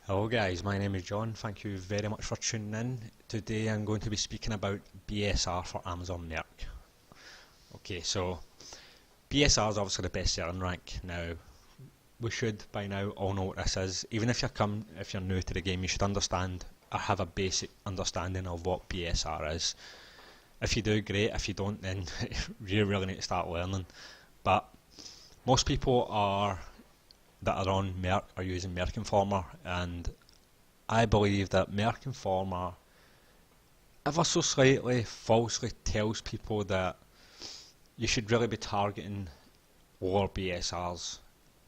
Hello guys, my name is John. Thank you very much for tuning in. Today I'm going to be speaking about BSR for Amazon Merc. Okay, so BSR is obviously the best selling rank. Now, we should by now all know what this is. Even if you're new to the game, you should understand or have a basic understanding of what BSR is. If you do, great. If you don't, then you really need to start learning. But most people that are on Merc are using Merc Informer, and I believe that Merc Informer ever so slightly falsely tells people that you should really be targeting lower BSRs,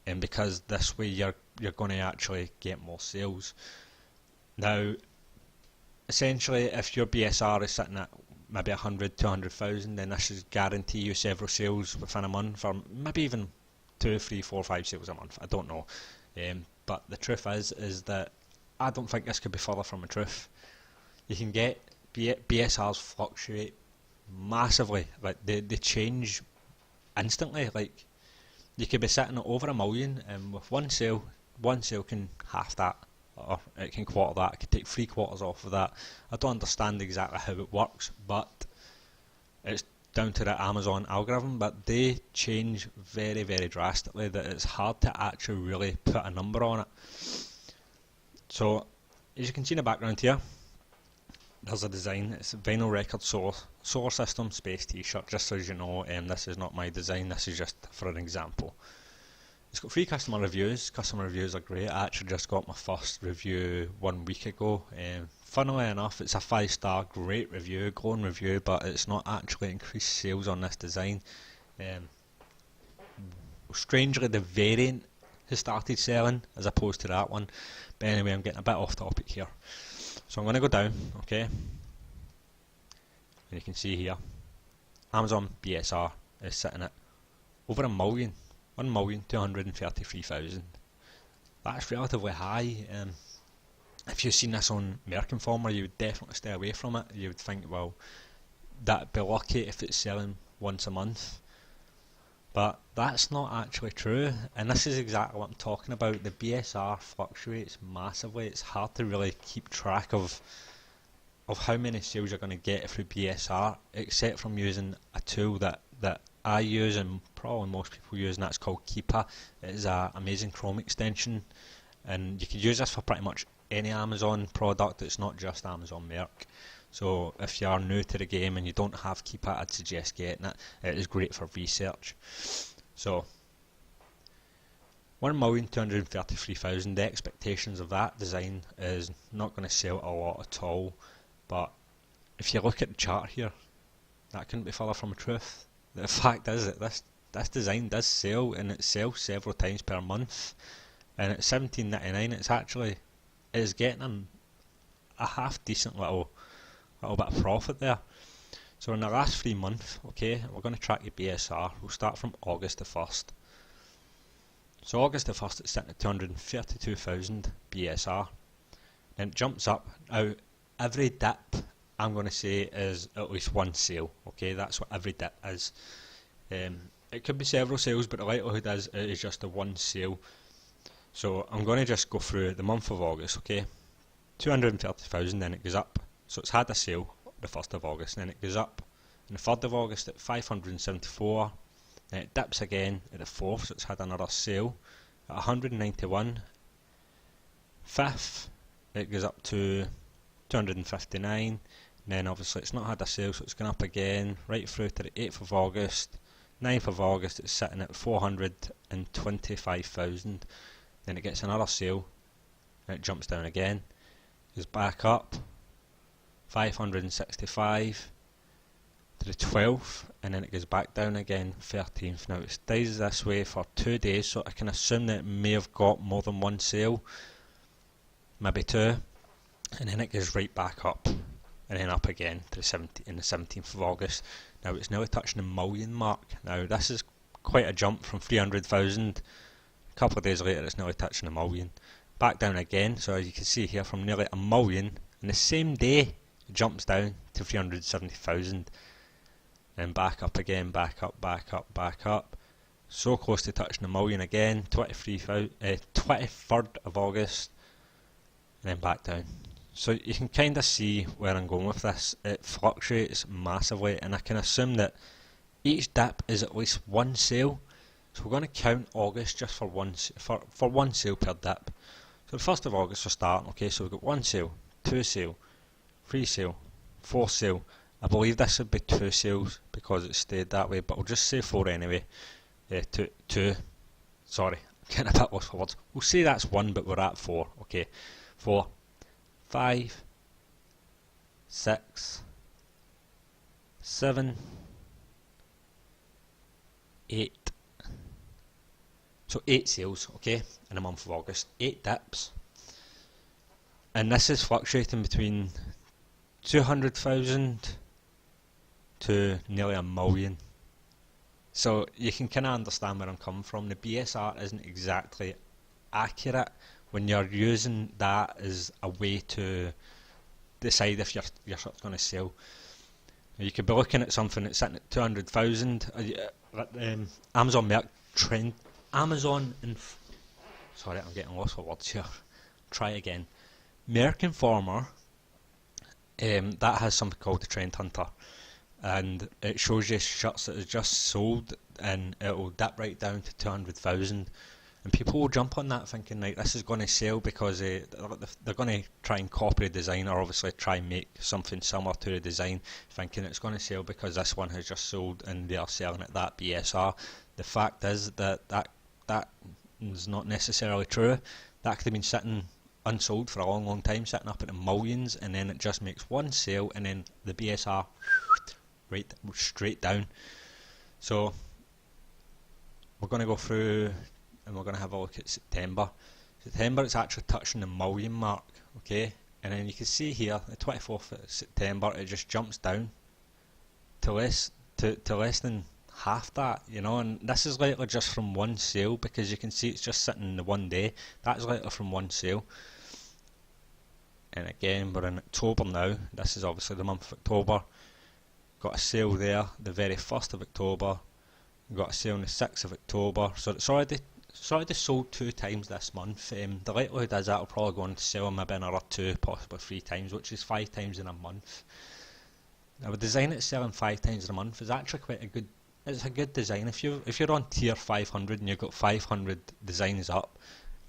and because this way you're going to actually get more sales. Now, essentially, if your BSR is sitting at maybe 100, 200,000, then this should guarantee you several sales within a month, or maybe even 2, 3, 4, 5 sales a month. I don't know, but the truth is that I don't think this could be further from the truth. You can get BSRs fluctuate massively, like they change instantly. Like you could be sitting at over 1 million, and with one sale can half that, or it can quarter that. It could take 3 quarters off of that. I don't understand exactly how it works, but it's down to the Amazon algorithm, but they change very, very drastically that it's hard to actually really put a number on it. So, as you can see in the background here, there's a design. It's a vinyl record solar system space t-shirt. Just so you know, this is not my design, this is just for an example. It's got 3 customer reviews. Customer reviews are great. I actually just got my first review 1 week ago. Funnily enough, it's a 5-star, great review, glowing review, but it's not actually increased sales on this design. Strangely, the variant has started selling as opposed to that one. But anyway, I'm getting a bit off topic here. So I'm going to go down, okay? And you can see here, Amazon BSR is sitting at over 1 million. 1,233,000. That's relatively high. If you've seen this on Merc Informer, you would definitely stay away from it. You would think, well, that'd be lucky if it's selling once a month. But that's not actually true, and this is exactly what I'm talking about. The BSR fluctuates massively. It's hard to really keep track of how many sales you're going to get through BSR, except from using a tool that I use and probably most people use, and that's called Keeper. It is an amazing Chrome extension, and you can use this for pretty much any Amazon product. It's not just Amazon Merc. So if you are new to the game and you don't have Keeper, I'd suggest getting it. It is great for research. So 1,233,000. The expectations of that design is not going to sell a lot at all. But if you look at the chart here, that couldn't be further from the truth. The fact is that this design does sell, and it sells several times per month. And at $17.99, it is getting a half decent little bit of profit there. So in the last 3 months, okay, we're going to track your BSR. We'll start from August the 1st. So August the 1st, it's sitting at 232,000 BSR. Then it jumps up. Now, every dip, I'm going to say, is at least 1 sale. Okay, that's what every dip is. It could be several sales, but the likelihood is it is just a 1 sale. So I'm going to just go through the month of August. Okay, 230,000. Then it goes up. So it's had a sale the 1st of August. Then it goes up on the 3rd of August at 574. Then it dips again at the 4th. So it's had another sale at 191. 5th, it goes up to 259. Then obviously it's not had a sale, so it's gone up again right through to the 8th of August. 9th of August, it's sitting at 425,000. Then it gets another sale, and it jumps down again. Goes back up 565 to the 12th, and then it goes back down again 13th. Now it stays this way for 2 days, so I can assume that it may have got more than 1 sale, maybe 2. And then it goes right back up, and then up again to the 17th of August. Now it's nearly touching the 1 million mark. Now this is quite a jump from 300,000. A couple of days later, it's nearly touching the 1 million. Back down again. So as you can see here, from nearly 1 million, in the same day, it jumps down to 370,000, and back up again, back up, back up, back up. So close to touching the 1 million again. 23rd of August. then back down. So you can kind of see where I'm going with this. It fluctuates massively, and I can assume that each dip is at least one sale. So we're going to count August just for one sale per dip. So the 1st of August we're starting, okay, so we've got 1 sale, 2 sale, 3 sale, 4 sale. I believe this would be 2 sales because it stayed that way, but we'll just say 4 anyway. Two, sorry, I'm getting a bit lost for words. We'll say that's 1, but we're at 4, okay. 4, 5, 6, 7, 8. So 8 sales, okay, in the month of August. 8 dips. And this is fluctuating between 200,000 to nearly 1 million. So you can kind of understand where I'm coming from. The BSR isn't exactly accurate when you're using that as a way to decide if your shop's going to sell. You could be looking at something that's sitting at 200,000. Amazon Merc trend. Sorry, I'm getting lost for words here. Try again. Merc Informer. That has something called the Trend Hunter, and it shows you shirts that are just sold, and it will dip right down to 200,000. And people will jump on that thinking, like, this is going to sell because they're going to try and copy the design, or obviously try and make something similar to the design, thinking it's going to sell because this one has just sold and they are selling at that BSR. The fact is that is not necessarily true. That could have been sitting unsold for a long time, sitting up at the millions, and then it just makes one sale, and then the BSR right straight down. So we're going to go through and we're going to have a look at September. September, it's actually touching the million mark, okay, and then you can see here the 24th of September it just jumps down to less than half that, you know, and this is likely just from one sale, because you can see it's just sitting in the one day. That's likely from one sale. And again, we're in October now. This is obviously the month of October. Got a sale there the very 1st of October. We've got a sale on the 6th of October. So it's already sold 2 times this month. The likelihood is that will probably go on to sell maybe another 2, possibly 3 times, which is 5 times in a month. Now a design that's selling 5 times in a month is actually quite a good. It's a good design. If you're on tier 500 and you've got 500 designs up,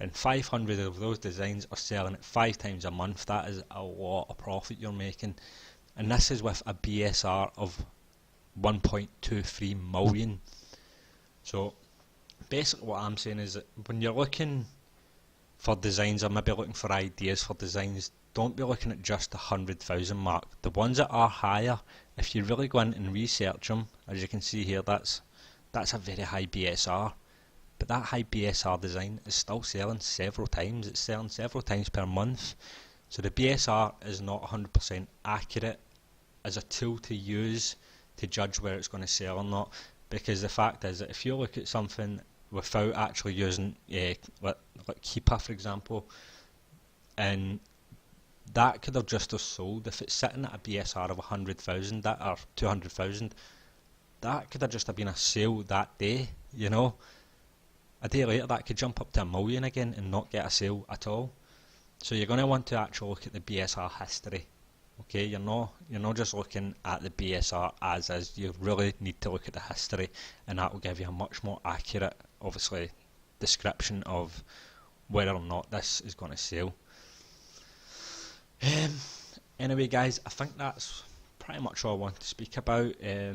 and 500 of those designs are selling at 5 times a month, that is a lot of profit you're making. And this is with a BSR of 1.23 million. So basically what I'm saying is that when you're looking for designs, or maybe looking for ideas for designs, don't be looking at just the 100,000 mark. The ones that are higher, if you really go in and research them, as you can see here, that's a very high BSR. But that high BSR design is still selling several times. It's selling several times per month. So the BSR is not 100% accurate as a tool to use to judge where it's going to sell or not. Because the fact is that if you look at something without actually using, like Keeper for example, and that could have just sold. If it's sitting at a BSR of 100,000 or 200,000, that could have just have been a sale that day, you know. A day later that could jump up to 1 million again and not get a sale at all. So you're going to want to actually look at the BSR history. Okay, you're not just looking at the BSR as is. You really need to look at the history, and that will give you a much more accurate, obviously, description of whether or not this is going to sell. Anyway guys, I think that's pretty much all I want to speak about. I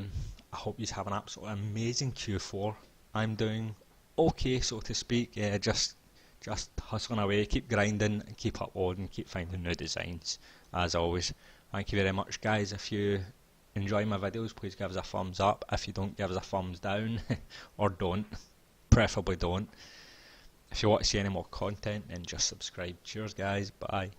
hope you have an absolutely amazing Q4. I'm doing okay, so to speak. Just hustling away, keep grinding and keep uploading, keep finding new designs as always. Thank you very much guys. If you enjoy my videos, please give us a thumbs up. If you don't, give us a thumbs down or don't, preferably don't. If you want to see any more content, then just subscribe. Cheers guys, bye.